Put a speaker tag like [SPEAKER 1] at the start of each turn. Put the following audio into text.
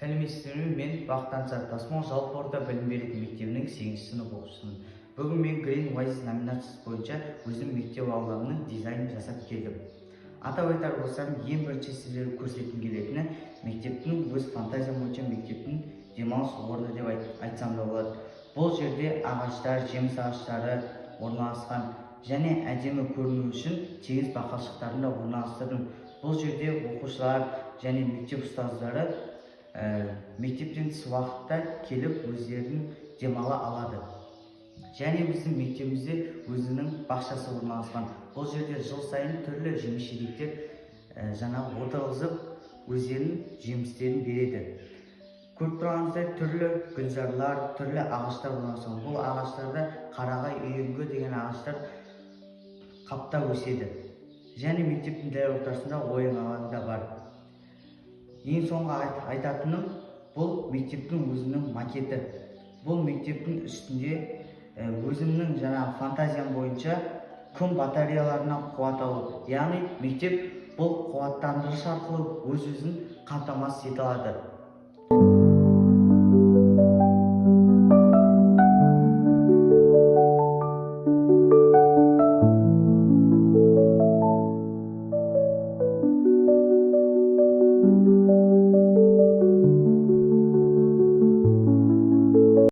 [SPEAKER 1] Сәлеметсіздер ме? Мен Бақтанса Тасмол жалпы орта білім беретін мектебінің 8-ші сынып оқушысымын. Бүгін мен Green Oasis номинациясы бойынша өзім мектеп ауламның дизайнын жасап келдім. Атап айтар болсам, ең бірінші сіздерге көрсеткім келетіні мектептің өз фантазия бойынша мектептің демалыс орны деп айтсам да болады. Бұл жерде ағаштар, жеміс ағаштары орналасқан және әдемі көріну үшін тегіс бақалшықтарын да орналастырдым. Бұл жерде оқушылар және мектеп ұстаздары мектептен тыс уақытта келіп өздерін демала алады. Және біздің мектебімізде өзінің бақшасы орналасқан. Бұл жерде жыл сайын түрлі жеміс-жидектер жаңа отырғызып өздерінің жемістерін береді. Көріп тұрғаныңыздай түрлі гүлзарлар, түрлі ағаштар орналасқан. Бұл ағаштарда қарағай, үйеңкі деген ағаштар қаптап өседі. Және мектептің дәл ортасында ойын алаңы да бар. Ең соңғы айтатыным, бұл мектептің өзінің макеті. Бұл мектептің үстінде өзімнің фантазиям бойынша күн батареяларынан қуат алу. Яғни мектеп бұл қуаттандырыш арқылы өз-өзін қамтамасыз ете алады.